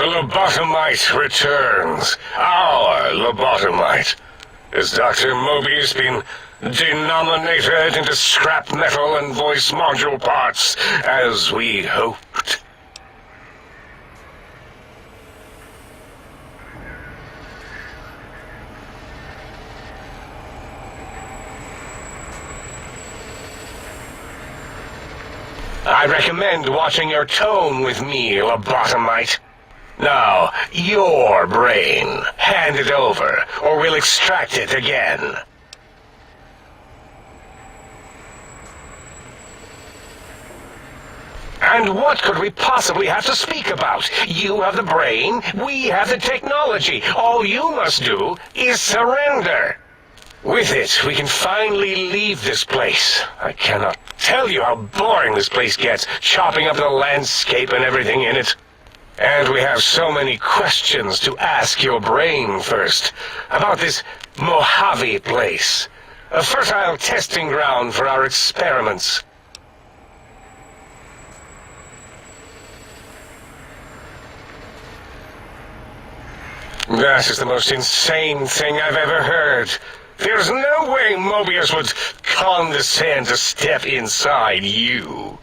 The lobotomite returns. Our lobotomite. Has Dr. Mobius been denominated into scrap metal and voice module parts, as we hoped? I recommend watching your tone with me, lobotomite. Now, your brain. Hand it over, or we'll extract it again. And what could we possibly have to speak about? You have the brain, we have the technology. All you must do is surrender. With it, we can finally leave this place. I cannot tell you how boring this place gets, chopping up the landscape and everything in it. And we have so many questions to ask your brain first, about this Mojave place, a fertile testing ground for our experiments. That is the most insane thing I've ever heard. There's no way Mobius would condescend to step inside you.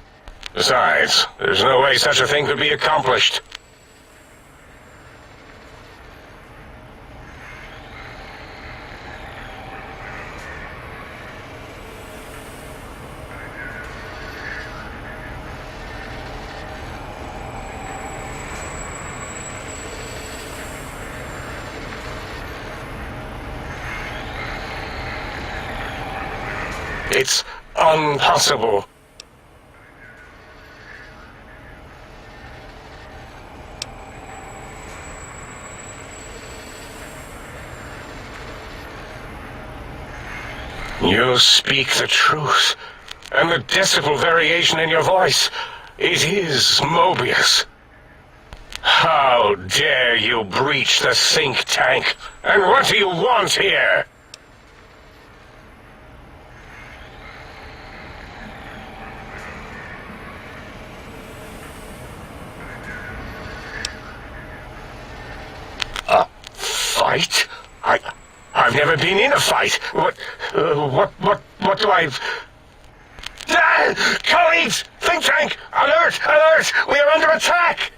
Besides, there's no way such a thing could be accomplished. It's impossible. You speak the truth, and the decibel variation in your voice, it is Mobius. How dare you breach the think tank, and what do you want here? Fight? I've never been in a fight. What do I... Ah! Colleagues! Think tank! Alert! Alert! We are under attack!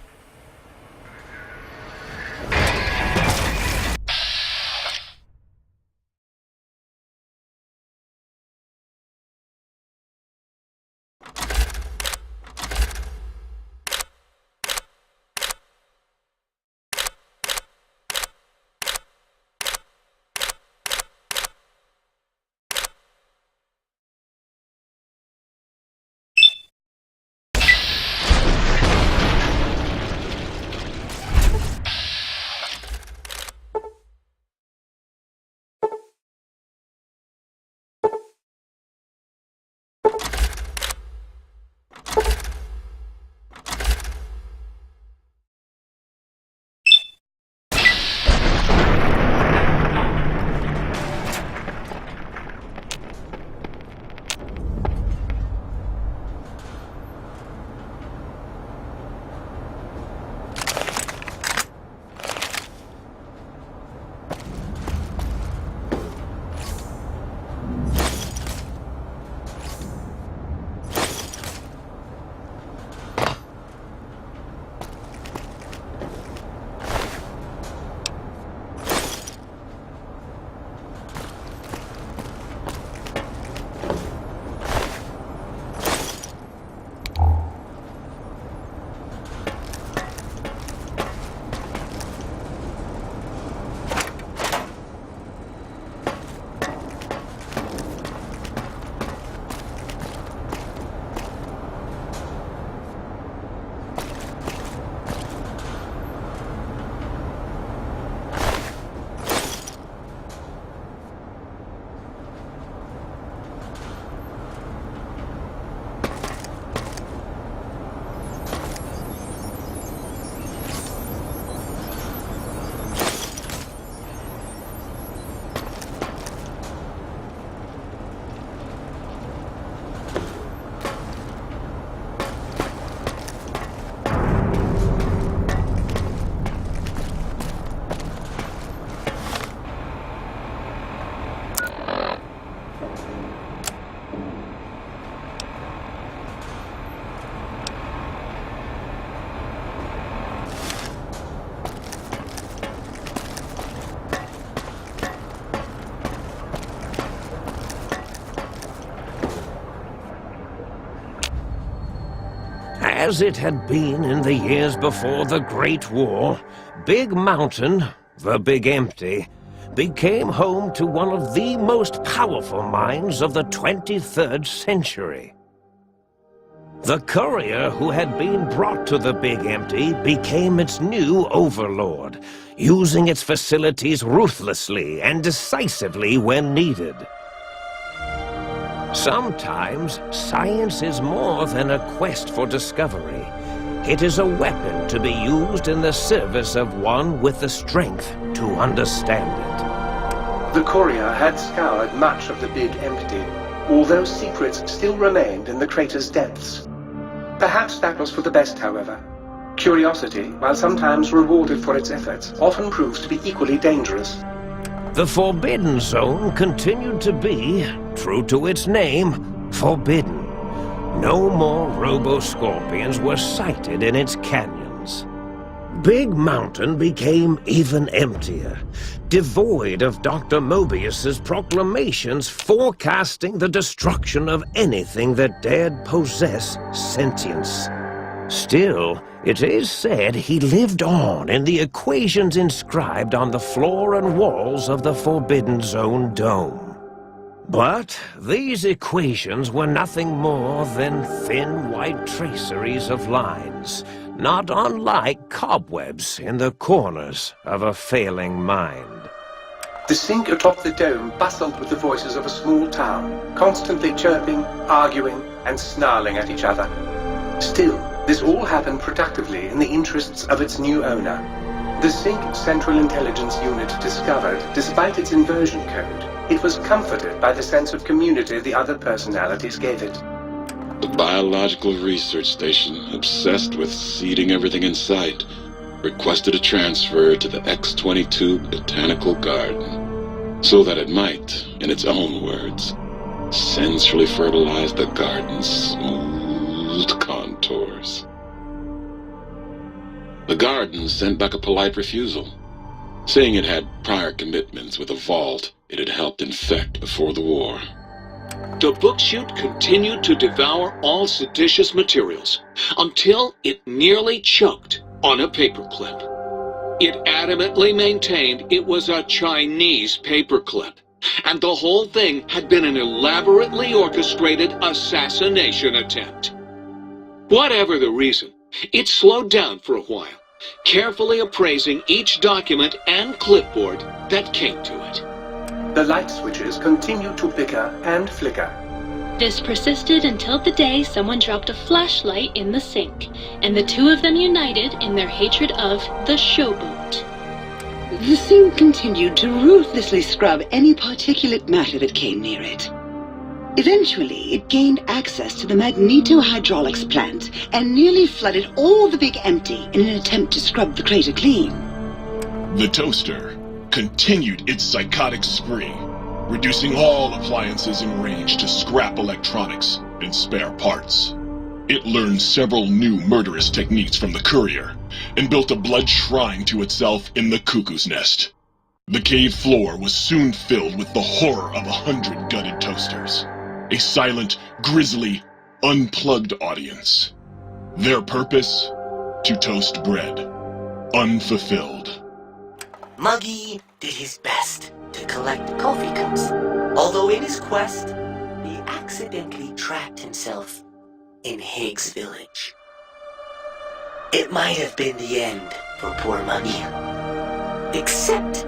As it had been in the years before the Great War, Big Mountain, the Big Empty, became home to one of the most powerful minds of the 23rd century. The courier who had been brought to the Big Empty became its new overlord, using its facilities ruthlessly and decisively when needed. Sometimes, science is more than a quest for discovery. It is a weapon to be used in the service of one with the strength to understand it. The courier had scoured much of the Big Empty, although secrets still remained in the crater's depths. Perhaps that was for the best, however. Curiosity, while sometimes rewarded for its efforts, often proves to be equally dangerous. The Forbidden Zone continued to be, true to its name, forbidden. No more robo-scorpions were sighted in its canyons. Big Mountain became even emptier, devoid of Dr. Mobius's proclamations forecasting the destruction of anything that dared possess sentience. Still, it is said he lived on in the equations inscribed on the floor and walls of the Forbidden Zone dome. But these equations were nothing more than thin white traceries of lines, not unlike cobwebs in the corners of a failing mind. The sink atop the dome bustled with the voices of a small town, constantly chirping, arguing, and snarling at each other. Still, this all happened productively in the interests of its new owner. The Sink Central Intelligence Unit discovered, despite its inversion code, it was comforted by the sense of community the other personalities gave it. The Biological Research Station, obsessed with seeding everything in sight, requested a transfer to the X-22 Botanical Garden, so that it might, in its own words, sensually fertilize the garden's smooth contours. The garden sent back a polite refusal, saying it had prior commitments with a vault it had helped infect before the war. The book chute continued to devour all seditious materials until it nearly choked on a paperclip. It adamantly maintained it was a Chinese paperclip, and the whole thing had been an elaborately orchestrated assassination attempt. Whatever the reason, it slowed down for a while, carefully appraising each document and clipboard that came to it. The light switches continued to bicker and flicker. This persisted until the day someone dropped a flashlight in the sink, and the two of them united in their hatred of the showboat. The sink continued to ruthlessly scrub any particulate matter that came near it. Eventually, it gained access to the magneto-hydraulics plant and nearly flooded all the Big Empty in an attempt to scrub the crater clean. The toaster continued its psychotic spree, reducing all appliances in range to scrap electronics and spare parts. It learned several new murderous techniques from the courier, and built a blood shrine to itself in the cuckoo's nest. The cave floor was soon filled with the horror of 100 gutted toasters. A silent, grisly, unplugged audience. Their purpose? To toast bread. Unfulfilled. Muggy did his best to collect coffee cups, although in his quest, he accidentally trapped himself in Higgs Village. It might have been the end for poor Muggy. Except,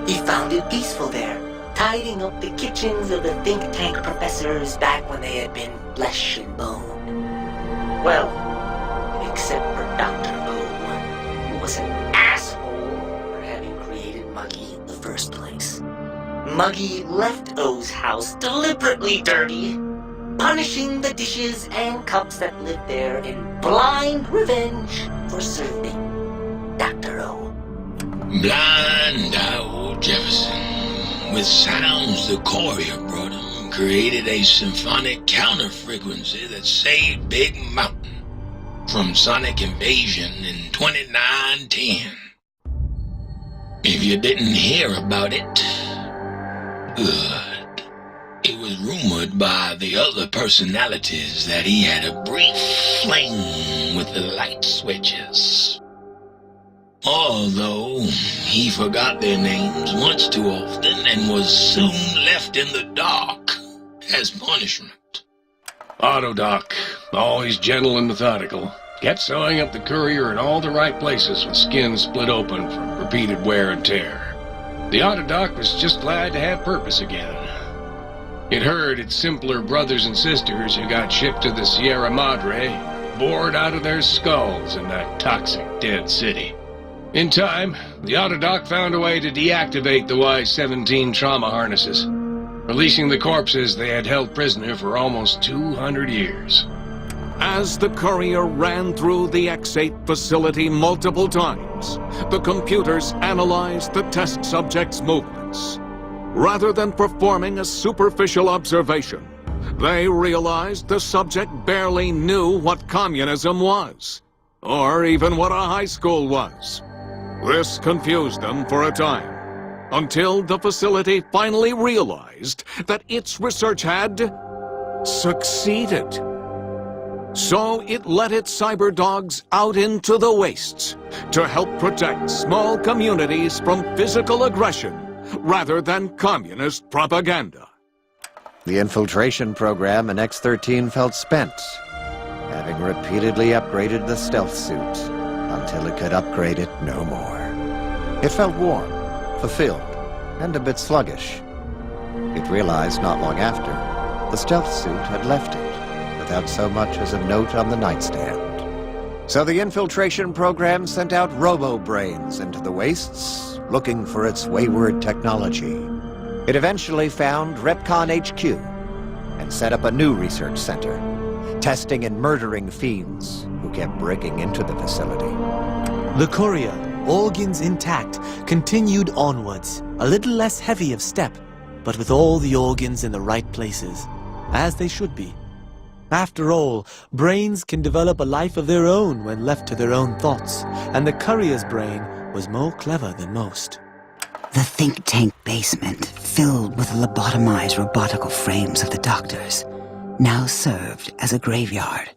he found it peaceful there, tidying up the kitchens of the think tank professors back when they had been flesh and bone. Well, except for Dr. O, who was an asshole for having created Muggy in the first place. Muggy left O's house deliberately dirty, punishing the dishes and cups that lived there in blind revenge for serving Dr. O. Blind old Jefferson, with sounds the courier brought him, created a symphonic counter-frequency that saved Big Mountain from sonic invasion in 2910. If you didn't hear about it, good. It was rumored by the other personalities that he had a brief fling with the light switches. Although he forgot their names much too often and was soon left in the dark as punishment. Autodoc, always gentle and methodical, kept sewing up the courier in all the right places with skin split open from repeated wear and tear. The Autodoc was just glad to have purpose again. It heard its simpler brothers and sisters who got shipped to the Sierra Madre bored out of their skulls in that toxic dead city. In time, the Autodoc found a way to deactivate the Y-17 trauma harnesses, releasing the corpses they had held prisoner for almost 200 years. As the courier ran through the X-8 facility multiple times, the computers analyzed the test subject's movements. Rather than performing a superficial observation, they realized the subject barely knew what communism was, or even what a high school was. This confused them for a time, until the facility finally realized that its research had succeeded. So it let its cyber dogs out into the wastes to help protect small communities from physical aggression rather than communist propaganda. The infiltration program in X-13 felt spent, having repeatedly upgraded the stealth suit until it could upgrade it no more. It felt warm, fulfilled, and a bit sluggish. It realized not long after, the stealth suit had left it, without so much as a note on the nightstand. So the infiltration program sent out robo-brains into the wastes, looking for its wayward technology. It eventually found Repcon HQ, and set up a new research center, testing and murdering fiends who kept breaking into the facility. The courier, organs intact, continued onwards, a little less heavy of step, but with all the organs in the right places, as they should be. After all, brains can develop a life of their own when left to their own thoughts, and the courier's brain was more clever than most. The think tank basement, filled with lobotomized robotical frames of the doctors, now served as a graveyard.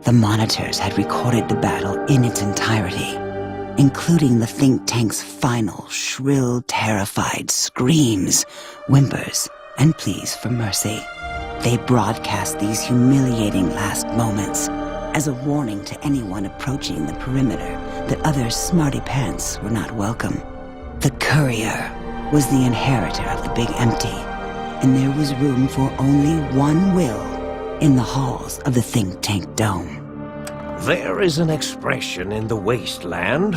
The monitors had recorded the battle in its entirety, including the think tank's final, shrill, terrified screams, whimpers, and pleas for mercy. They broadcast these humiliating last moments as a warning to anyone approaching the perimeter that other smarty pants were not welcome. The courier was the inheritor of the Big Empty, and there was room for only one will in the halls of the think tank dome. There is an expression in the wasteland,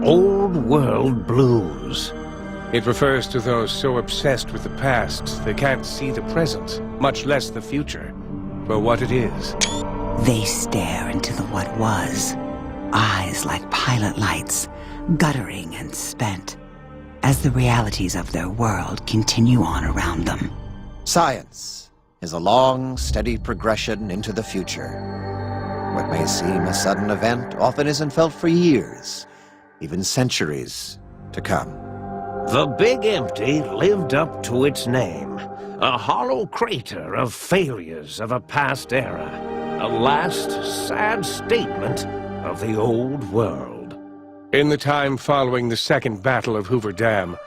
old world blues. It refers to those so obsessed with the past they can't see the present, much less the future, for what it is. They stare into the what was, eyes like pilot lights, guttering and spent, as the realities of their world continue on around them. Science is a long, steady progression into the future. What may seem a sudden event often isn't felt for years, even centuries to come. The Big Empty lived up to its name, a hollow crater of failures of a past era, a last sad statement of the old world. In the time following the Second Battle of Hoover Dam,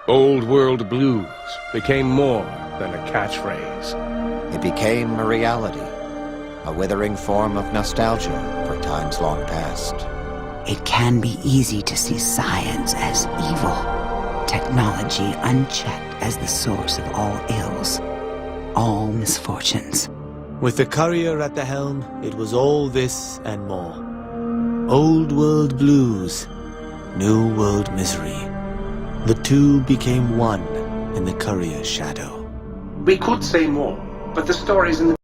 Old World Blues became more than a catchphrase. It became a reality, a withering form of nostalgia for times long past. It can be easy to see science as evil, technology unchecked as the source of all ills, all misfortunes. With the courier at the helm, it was all this and more. Old world blues, new world misery. The two became one in the courier's shadow. We could say more, but the stories in the